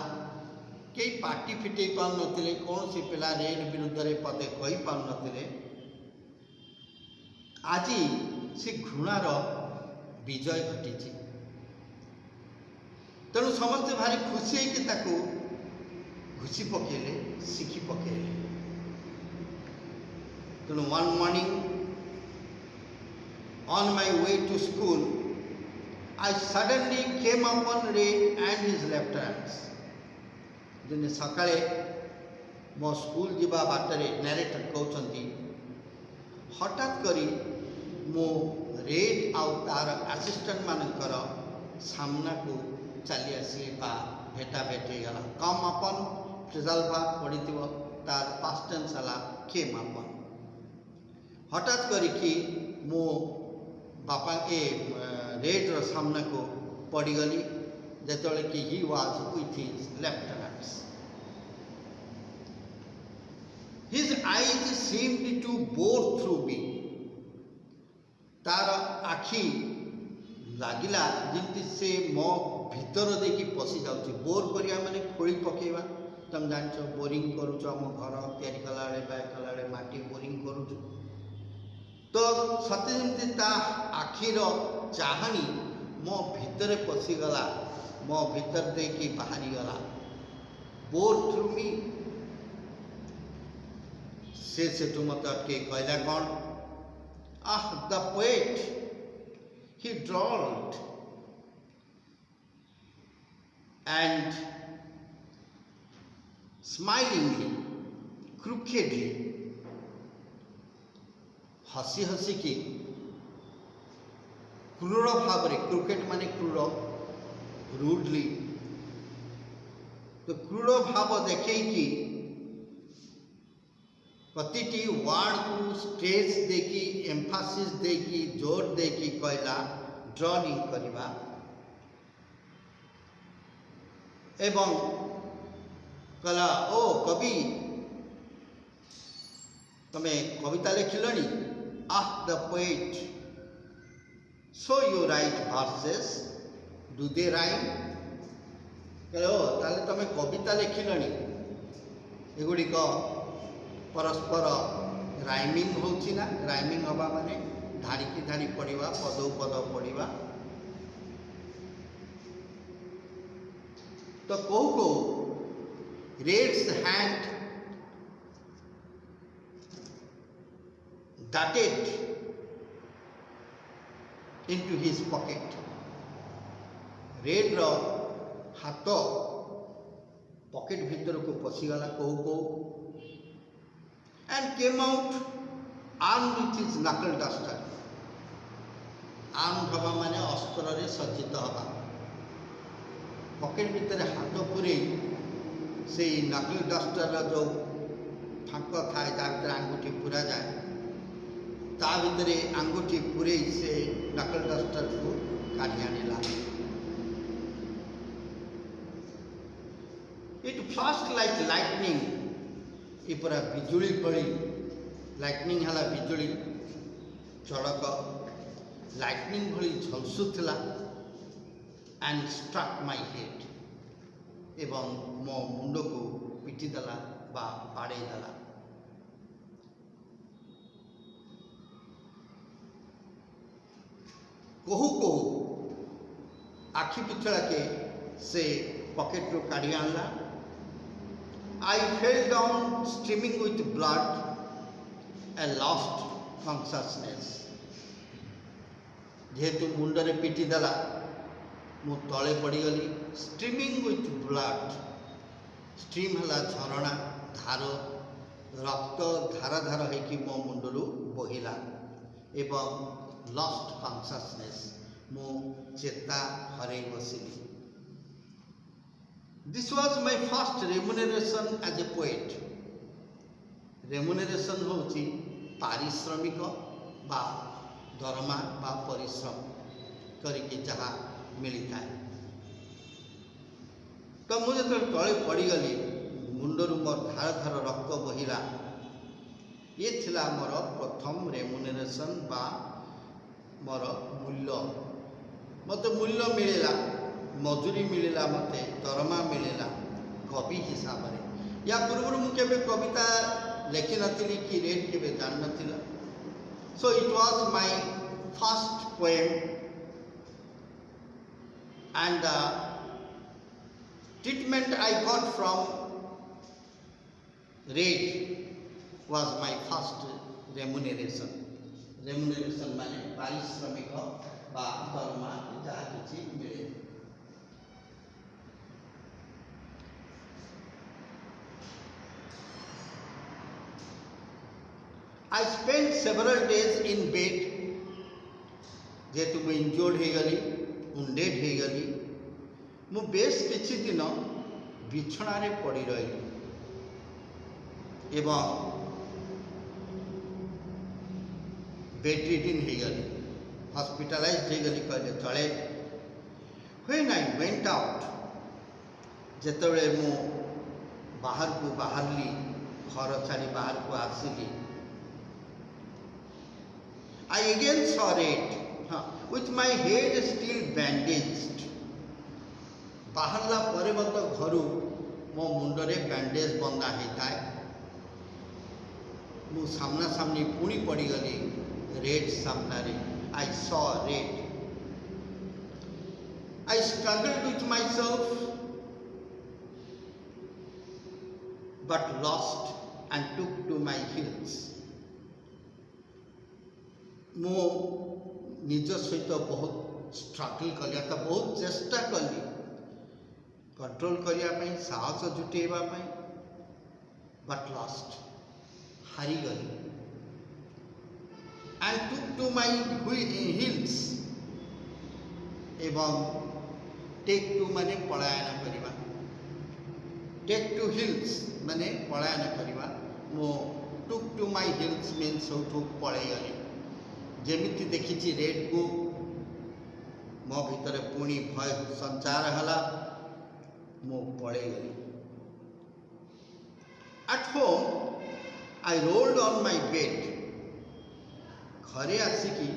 कई पार्टी फिटे पार नथिले, कौन सी पिला रेड विरुद्ध रे पदे कही पार नथिले, आज से घृणार विजय घटी। तेणु समस्ते भारी खुशी है घुसी पकेले, शिखी पकेले। तेणु one morning on my way to school I suddenly came upon Red and his left hands. दिने सकाळे मो स्कूल जीवा बाटरे नरेटर कहते हठात करी मो रेड आउ तार असिस्टेंट मानकर सामना को चली आसिले बा भेटा भेटे गला। कम अपन प्रेजल भा पड़ी तार पास्ट टेंस हला केम अपन। हठात करी मो बापा के रेड रो सामना को पड़ीगली जिते कि he was with his left hands. His eyes seemed to bore through me. तार आखि लगिला जमती से मो भीतर देखी पशि जाऊँगी। बोर करिया माने खोली पकेवा। तुम जान बोरिंग करुच आम घर तैयारी कला बैग कला माटी बोरिंग करुच तो सते जमती ता आखिर चाहनी मो भीतर पशिगला, मो भीतर देखी बाहरी गला। Bore through me. से सेठू मत अटके कहला कौन, ah the poet he drawled and smilingly crookedly. हसी हसी की क्रूर भाव रे, क्रूकेट माने क्रूर, रूडली तो क्रूर भाव देखे कि प्रतिटी वार्ड को स्ट्रेस देकी, एम्फासिस देकी, जोर देकी कहला ड्रॉइंग करवा एवं कहला ओ कवि तमें कविता लिखिलनी। Ah the poet so you write verses do they rhyme. कहो ताले तमें कविता लिखिलनी, एगुड़िक परस्पर राइमिंग होची ना। राइमिंग हवा माने धाड़ी की धाड़ी पढ़ा, पद पद पढ़ा। तो कौ Red's hand darted into his pocket। Red रो हाथ पॉकेट भीतर को पशिगला कौ and came out armed with his knuckle duster. Arm हवा माने अस्त्र रे सज्जित हवा। पॉकेट भीतर हाथ पूरे से नकल डस्टर जो फाँक थाए ता भीतर आंगुठी पूरा जाए, ता भितर आंगुठी पूरे से नकल डस्टर को काढ़ी आनेला। It flashed like lightning. ये पूरा बिजुली पड़ी, लाइटनिंग हला बिजुली चड़क लाइटनिंग भली झलसुला एंड स्ट्रक माय हेड। एवं मो मुंड को पिटिदेला बा बाड़ेदेला। कहू कहू आखि पिछड़ा के से पॉकेट रू काढ़ी आनला। I fell down streaming with blood and lost consciousness. जेहेतु मुंडरे पिटिदेला मु तले पड़गली। स्ट्रीमिंग विथ ब्लड, स्ट्रीम हला झरणा धार, रक्त धार धार होइकी मो मुंडरू बोहिला एवं लस्ट कॉन्शसनेस मो चेता हरे बसिली। This was my first remuneration as a poet. Remuneration होची पारिश्रमिक बा दरमा बा परिश्रम करके जहाँ मिली था। तो मुझे तो तले पड़गली मुंडरू मोर धार धार रक्त बहिला। ये थिला मोर प्रथम रेमुनरेशन बा मोर मूल्य। मत मूल्य मिलेला, मजूरी मिलेला, मते दरमा मिलेला कवि हिसाब से। या पूर्व मुझे कविता लेखि नथिली कि रेड केबे जान नथिला। So it was my first poem and treatment I got from Red was my first remuneration. Remuneration माने पारिश्रमिक बा दरमा जहाँ किसी मिले। I spent several days in bed जेतु मैं इंजोर्ड हो गली, wounded हो गली। मु बेस किछि दिन बिछना रे पड़ी रही एवं बेडरिडन हो गली, हॉस्पिटलाइज्ड हो गली कहले चले। When I went out, जेतबे मु बाहर को बाहरली, घर छाड़ी बाहर को आसिली, I again saw Red with my head still bandaged. बाहरला परे मत घरू मो मुंडरे बैंडेज बंधा होता है। मु सामना सामनी पुणी पड़गली रेड सामना रे। I saw Red. I struggled with myself but lost and took to my heels. मो निज सहित बहुत स्ट्रगल कली, अर्थात बहुत चेष्टा कली कंट्रोल करने साहस जुटेवाई, बट लॉस्ट हारीगली and took to my heels एवं टेक टू माने पलायन करवा। टेक टू हिल्स माने पलायन करवा। मो टुक टू माई हिल्स मीन सब पलैगली। जेमिति देखी रेड को मो भीतर पुणी भय संचार हला, मो पलैगली। At home I rolled on my bed. घरे आसिकी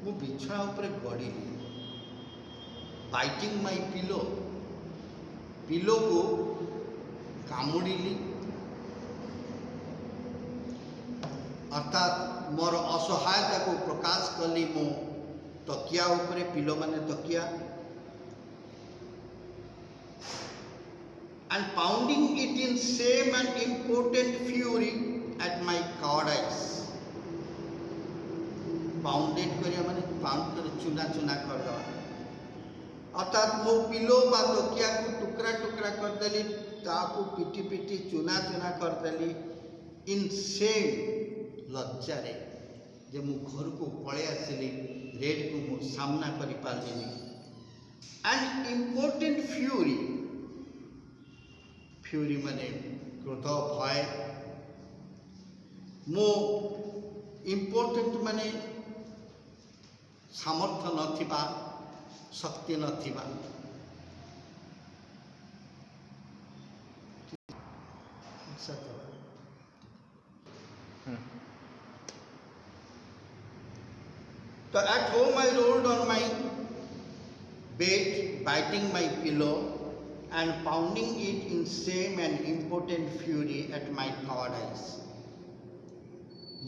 मु बिछना उपरे गड़िली, बाइटिंग माई पिलो। पिलो को कामुड़िली, अर्थात मोर असहायता को प्रकाश कली मो तकिया उपरे, पिलो माने तकिया। And pounding it in same and important fury at my cowardice. Pounded करिया माने पाउंड कर चुना चुना कर दवा। अर्थात मो पिलो बा तकिया को टुकड़ा टुकड़ा कर देली, ताकू पिटी पिटी चुना चुना कर देली। इन सेम लज्जा रे जे मु घर को पळे आसिली, रेड को मु सामना करि पालिनी। एंड इम्पोर्टेंट फ्यूरी, फ्यूरी माने क्रोध भय। मो इम्पोर्टेंट माने सामर्थ्य नथिबा, शक्ति नथिबा। So at home I rolled on my bed, biting my pillow and pounding it in same and impotent fury at my cowardice.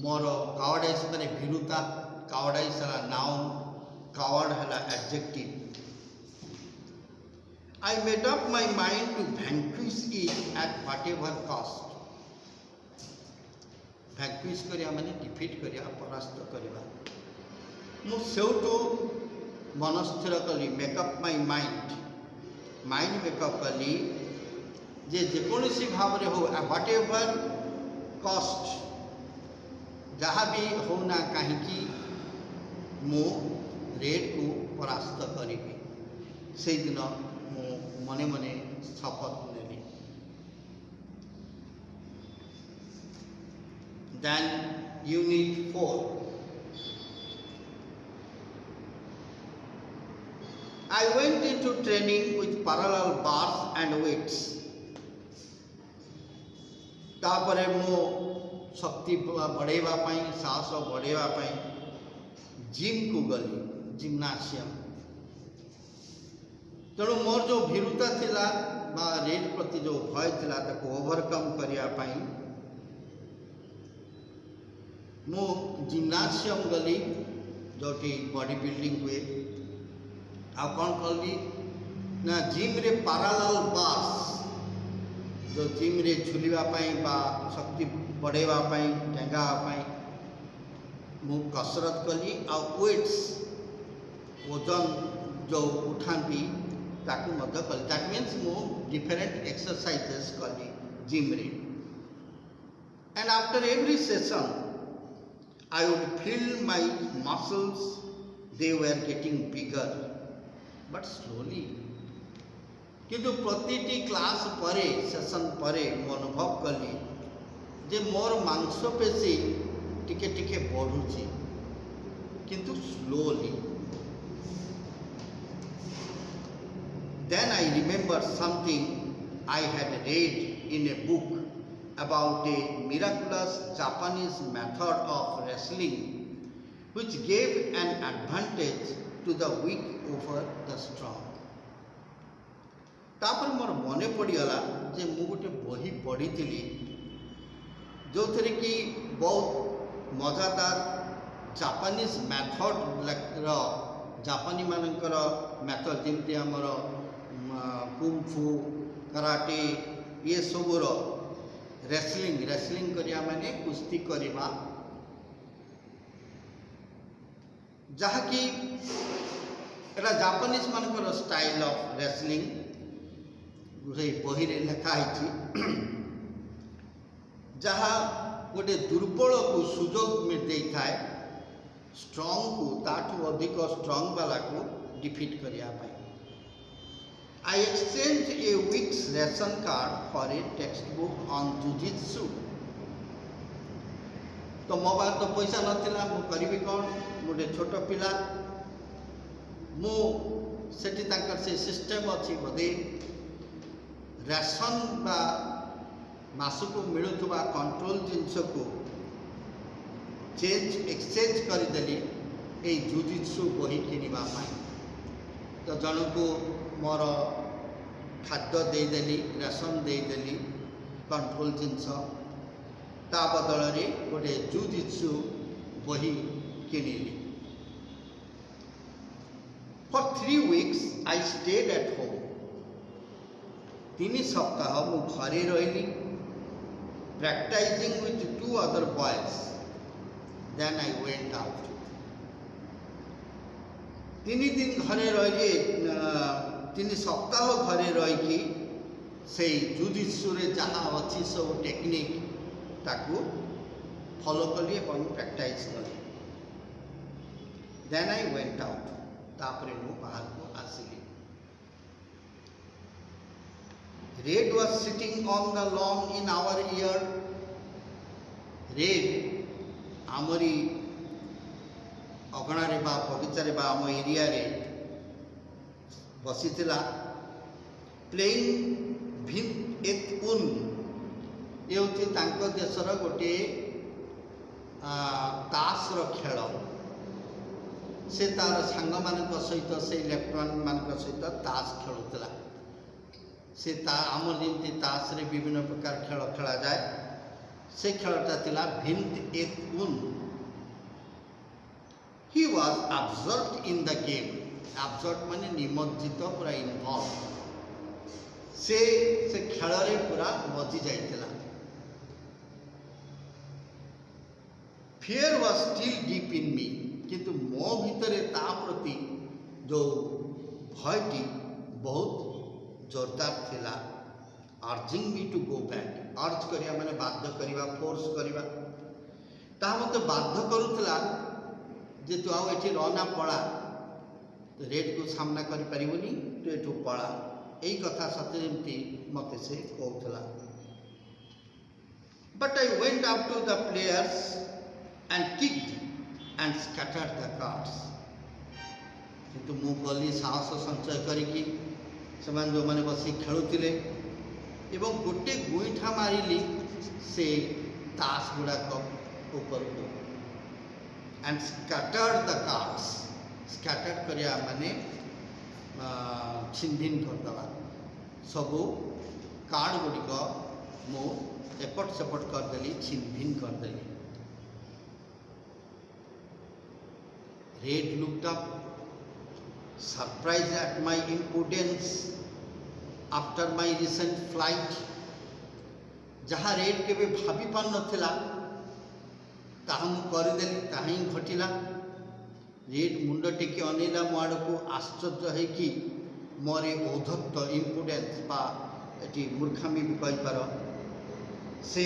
More cowardice माने भीरुता, cowardice हला noun, coward हला adjective. I made up my mind to vanquish it at whatever cost. Vanquish करिया माने defeat करिया, परास्त करिया। मु सेउटू मन स्थिर कली, makeup my mind, mind makeup कली जे जेकोसी भाव में हो, व्हाट एवर कॉस्ट जहाँ भी होना कहीं मु रेड को परास्त करी से दिन मु मने मने शपथ नेली। Then Unit 4, I went into training with parallel bars and weights. तापरे मो शक्ति बढ़ेवा पाई, साहस बढ़ेवा पाई जिम को गली, जिम्नासियम। तेणु मोर जो भीरुता थिला बा रेड प्रति जो भय थिला ताको ओवरकम करिया पाई मु जिम्नासियम गली जोटी बॉडी बिल्डिंग हुए। आ कौन कली ना जिम रे पैरेलल बार्स जो जिम रे झुलिवा पाई बा शक्ति बढ़ेवा पाई टेंगा पाई मु कसरत कली। आ वेट्स वजन जो उठाती ताकू मध्य कली। दैट मीन्स मु डिफरेंट एक्सरसाइजेस कली जिम रे। And after every session I would feel my muscles, they were getting bigger but slowly. किंतु प्रतिटी क्लास परे सेशन परे मु अनुभव कली जे मोर मांसपेशी टिके टिके बढ़ुची किंतु slowly. Then I remembered something I had read in a book about a miraculous Japanese method of wrestling which gave an advantage to the weak over the strong. तापर मोर मने पड़गला जे मु गोटे बही पढ़ी जो थे कि बहुत मजादार जापानीज मेथड जापानी मानकर मेथड जमती आमर कुंफू कराटे ये सबूर रेसलिंग करिया माने कुश्ती करिबा जहा कि एटा जापानीज मानकर स्टाइल ऑफ रेसलिंग बही रे लिखा है जहा गोटे दुर्बल को सुजोग में दे थाए स्ट्रॉन्ग को ताठू अधिक स्ट्रॉन्ग वाला को डिफीट करिया पाई। I exchanged a week's ration card for a textbook on Jiu-Jitsu. तो मो पास तो पैसा नथिला मु करिबी कोन गोटे छोट पिला मु सेठी तांकर से सिस्टम अछि बदे राशन बा मासुको मिलुथबा कंट्रोल जिंस को एक्सचेंज कर देली ए जुजित्सु बही किनिबा पाई। तो जनको मोर खाद्य देदेली राशन देदेली कंट्रोल जिनस ता बदल में गोटे जुजित्सु बही किनिली। For 3 weeks I stayed at home. 3 सप्ताह मु घरे रही practicing with 2 other boys. Then I went out. 3 दिन घरे रही 3 सप्ताह घरे रही से जुजित्सु रे जहाँ अच्छी सब टेक्निक ताकू फॉलो कली और प्रैक्टिस कली। देन आई वेंट आउट तापरे मु बाहर को आसिली। Red was sitting on the lawn in our yard. Red आमरी अगणारे बा बगीचारे बा आम एरिया रे बसीथिला प्लेइंग भिन एत उन ये होती तांको देशर गोटे तास रो खेल से तार सांग मान सहित से इलेक्ट्रॉन मान सहित तास खेलुला से आमर जमी तास रे विभिन्न प्रकार खेल खेला जाए से खेलटा थिला भिंत एत उन। He was absorbed in the game. Absorbed माने निमज्जित पूरा इन्वॉल्व से खेल रे पूरा मजी जाइतिला। Fear was still deep in me, किंतु मो भितरे ता प्रति जो भयटी बहुत जोरदार थिला। Urging me to go back, urge करिया माने बाध्य करिवा, फोर्स करिवा। ତାହା ମୋତେ ବାଧ୍ୟ କରୁଥିଲା ଯେ ତୁ ଆଉ ଏଠି ରହନା, ପଳା, ରେଡ୍କୁ ସାମ୍ନା କରିପାରିବୁନି, ତୁ ଏଠୁ ପଳା। ଏଇ କଥା ସତେ ଯେମିତି ମୋତେ ସେ କହୁଥିଲା। But I went up to the players and kicked and scattered the cards. କିନ୍ତୁ ମୁଁ ଗଲି ସାହସ ସଞ୍ଚୟ କରିକି ସେମାନେ ଯେଉଁମାନେ ବସି ଖେଳୁଥିଲେ ଏବଂ ଗୋଟେ ଗୁଇଠା ମାରିଲି ସେ ତାସ୍ ଗୁଡ଼ାକ ଉପରକୁ। and scattered the cards. Scattered କରିବା ମାନେ ଛିନ୍ ଭିନ୍ କରିଦେବା। ସବୁ କାର୍ଡ଼ ଗୁଡ଼ିକ ମୁଁ ଏପଟ ସେପଟ କରିଦେଲି, ଛିନ୍ ଭିନ୍ କରିଦେଲି। Red looked up, surprised at my impudence after my recent flight. ଯାହା ରେଡ୍ କେବେ ଭାବି ପାରୁନଥିଲା ତାହା ମୁଁ କରିଦେଲି, ତାହା ହିଁ ଘଟିଲା। ରେଡ୍ ମୁଣ୍ଡ ଟେକି ଅନେଇଲା ମୋ ଆଡ଼କୁ ଆଶ୍ଚର୍ଯ୍ୟ ହେଇକି। ମୋର ଏ ଔଦ୍ଧତ୍ୟ, ଇମ୍ପୁଡେନ୍ସ ବା ଏଠି ମୂର୍ଖାମି ବି କହିପାର, ସେ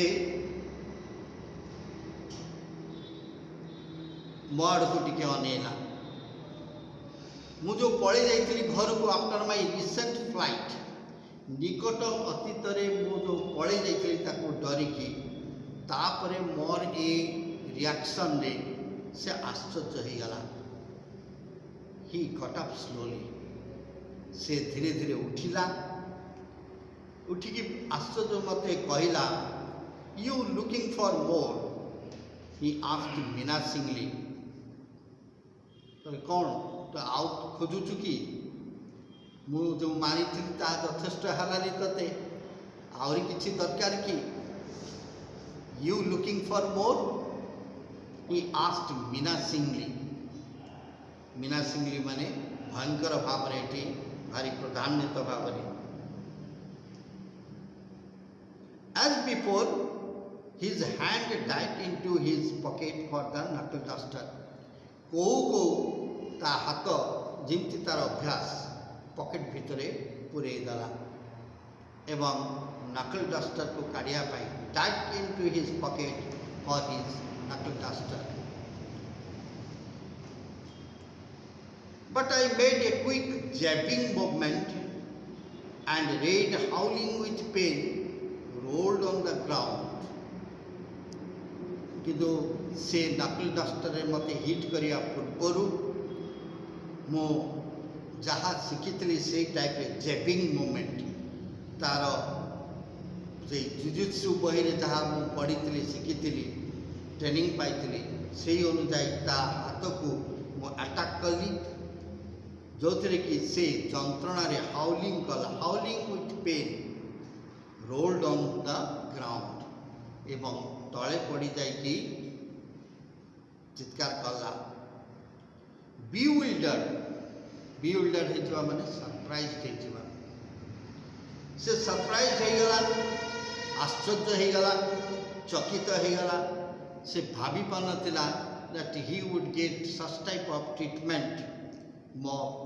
ମୋ ଆଡ଼କୁ ଟିକେ ଅନେଇଲା। ମୁଁ ଯେଉଁ ପଳେଇ ଯାଇଥିଲି ଘରକୁ ଆଫ୍ଟର ମାଇ ରିସେଣ୍ଟ ଫ୍ଲାଇଟ୍, ନିକଟ ଅତୀତରେ ମୁଁ ଯେଉଁ ପଳେଇ ଯାଇଥିଲି ତାକୁ ଡରିକି, ତାପରେ ମୋର ଏ ରିଆକ୍ସନରେ ସେ ଆଶ୍ଚର୍ଯ୍ୟ ହେଇଗଲା। ହି ଗଟ୍ ଅପ୍ ସ୍ଲୋଲି, ସେ ଧୀରେ ଧୀରେ ଉଠିଲା। ଉଠିକି ଆଶ୍ଚର୍ଯ୍ୟ ମୋତେ କହିଲା, ୟୁ ଲୁକିଂ ଫର୍ ମୋର୍, ହି ଆସ୍କ୍ଡ ମିନାସିଂଲି। କ'ଣ ତ ଆଉ ଖୋଜୁଛୁ କି? ମୁଁ ଯେଉଁ ମାରିଥିଲି ତାହା ଯଥେଷ୍ଟ ହେଲାନି ତତେ, ଆହୁରି କିଛି ଦରକାର କି? ୟୁ ଲୁକିଂ ଫର୍ ମୋର୍, ହି ଆସ୍କ୍ଡ ମିନାସିଂଲି। ମିନାସିଂଲି ମାନେ ଭୟଙ୍କର ଭାବରେ, ଏଠି ଭାରି କ୍ରୋଧାନ୍ୱିତ ଭାବରେ। As before, his hand dived into his pocket for the knuckle duster. କୋଉ ତା ହାତ ଯେମିତି ତାର ଅଭ୍ୟାସ ପକେଟ୍ ଭିତରେ ପୂରେଇ ଦେଲା ଏବଂ ନକଲ୍ ଡଷ୍ଟରକୁ କାଢ଼ିବା ପାଇଁ dived into his pocket for his knuckle duster. But I made a quick jabbing movement and Red, howling with pain, rolled on the ground. କିନ୍ତୁ ସେ ନକଲ୍ ଡଷ୍ଟରରେ ମୋତେ ହିଟ୍ କରିବା ପୂର୍ବରୁ ମୁଁ ଯାହା ଶିଖିଥିଲି ସେଇ ଟାଇପ୍ରେ ଜେବିଂ ମୁଭମେଣ୍ଟ, ତା'ର ସେଇ ଜୁଜୁତ୍ସୁ ବହିରେ ଯାହା ମୁଁ ପଢ଼ିଥିଲି, ଶିଖିଥିଲି, ଟ୍ରେନିଂ ପାଇଥିଲି, ସେଇ ଅନୁଯାୟୀ ତା ହାତକୁ ମୁଁ ଆଟାକ୍ କଲି, ଯେଉଁଥିରେ କି ସେ ଯନ୍ତ୍ରଣାରେ ହାଉଲିଂ କଲା, howling with pain, rolled on the ground, ଏବଂ ତଳେ ପଡ଼ିଯାଇକି ଚିତ୍କାର କଲା। ବିୱିଲ୍ଡର୍ଡ ହେଇଯିବା ମାନେ ସରପ୍ରାଇଜ୍ ହେଇଯିବା। ସେ ସରପ୍ରାଇଜ୍ ହେଇଗଲା, ଆଶ୍ଚର୍ଯ୍ୟ ହେଇଗଲା, ଚକିତ ହେଇଗଲା। ସେ ଭାବି ପାରୁନଥିଲା that he would get such type of treatment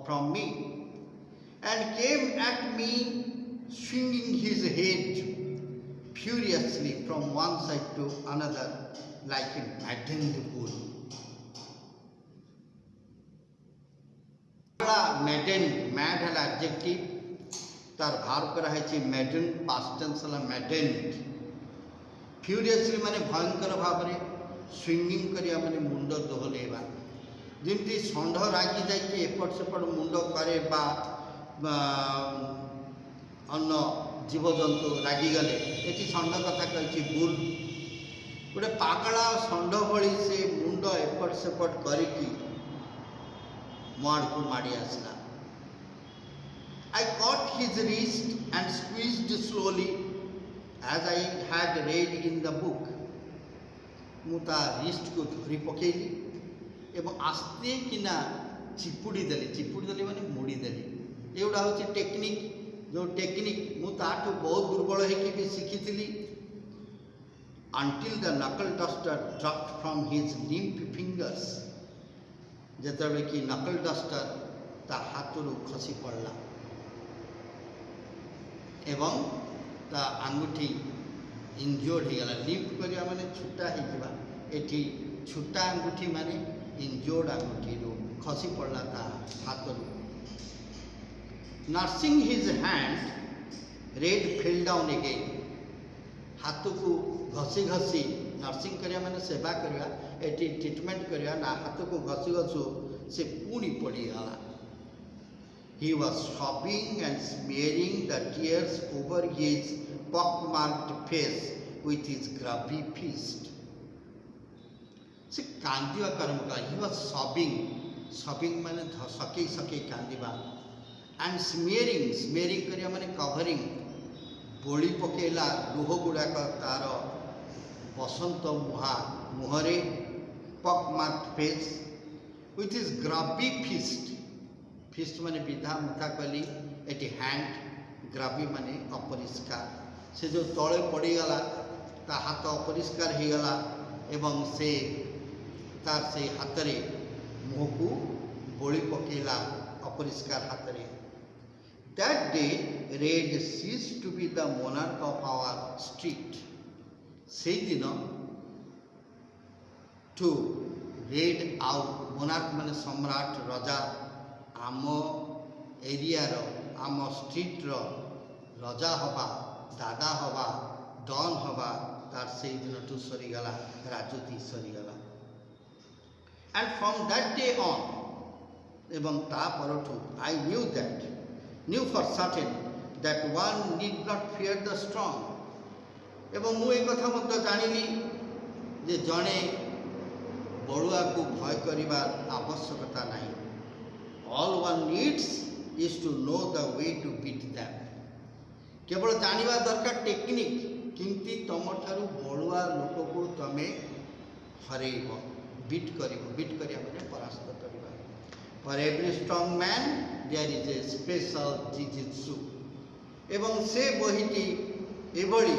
from me, and came at me swinging his head furiously from one side to another like a maddened bull. Maddened, mad है adjective, तार भार करा है ची maddened, past tense है maddened. Furiously माने भयंकर Bhavre, swinging करिया माने मुंड दोहलेवा। जेमती षंढ रागी जाइए एपट सेपट मुंड करे बा अन्य जीवजंतु रागिगले, ये षंढ कथा कही बुल, गोटे पागला षंढ भली से मुंड एपट सेपट करिकी मो आड़कू माड़ी आसला। I caught his wrist and squeezed slowly as I had read in the book. मु ता रिस्ट को धरी पकेली एवं आस्ते किना चिपुड़ी देली माने मुड़ी देली। एगुड़ा हूँ टेक्निक, जो टेक्निक मु ताठू बहुत दुर्बल होगी भी शिखी until the knuckle duster dropped from his limp fingers. जेतबे कि नकल डस्टर ता हाथरू खसी पड़ला एवं ता आंगुठी इंजोर्ड हो गला। लिफ्ट करिया माने छुटा हो एठी छुटा अंगूठी माने इंजोर्ड अंगूठी खसी पड़ला ता हाथ रू nursing his hand red fell down again हाथ को घसी घसी नर्सिंग करिया माने सेवा करिया एटी ट्रीटमेंट करिया ना हाथ को घसी घसु से पुणी पड़ी गला He was sobbing and smearing the tears over his pockmarked face with his grubby fist. से कांदिवा कर्म का he was sobbing माने सके सके कांदिवा and smearing करिया माने covering बोली पकेला लुह गुड़ाक तार बसंत मुहरे pockmarked face with his grubby fist माने विधा मुथा कली एटी हैंड ग्राबी माने अपरिष्कार से जो तले पड़ीगला ता हाथ अपरिष्कार हो गला एवं से तार से हाथ रे मुह को बोली पकेला अपरिष्कार हाथ रे दैट डे रेड सीज to be the monarch of our street से दिन टू रेड आउट मोनार्क माने सम्राट राजा आम एरिया आम स्ट्रीट रजा हवा दादा हवा डन हवा तार से दिन टू सरीगला राजती सरीगला and from that day on एवं ता परठू I knew for certain that one need not fear the strong एवं मु एक कथा मत जानिली जे जणे बड़ुआ को भय करिबार आवश्यकता नहीं all one needs is to know the way to beat them केवल जानिबा दरकार टेक्निक किंती तुम ठारू बड़ुआ लोक को तमे हरेब बीट करिया माने परास्त करिबा for every strong man there is a special jujitsu एवं से बहिटी एभली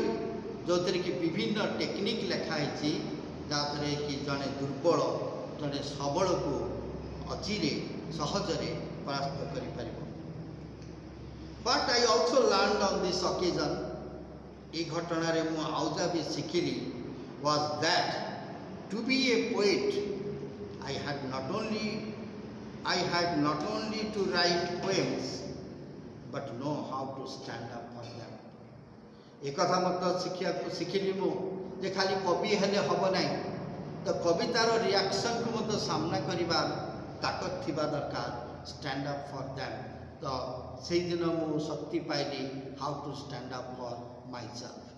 जोतरे कि विभिन्न टेक्निक लिखा है जाथरे कि जने दुर्बल जने सबल को अचिरे सहजरे परास्त करि परिबो but I also learn on this occasion ए घटना रे मु आउजा भी सिखिली was that to be a poet I had not only to write poems but know how to stand up for them एक कथा मत सिखिली मु जे खाली कवि हेले हब नाही तो कवितार रिएक्शन को मत सामना करिबार ताकत थिबा दरकार स्टैंड अप फॉर देम तो से दिन मु शक्ति पाइली how to stand up for my self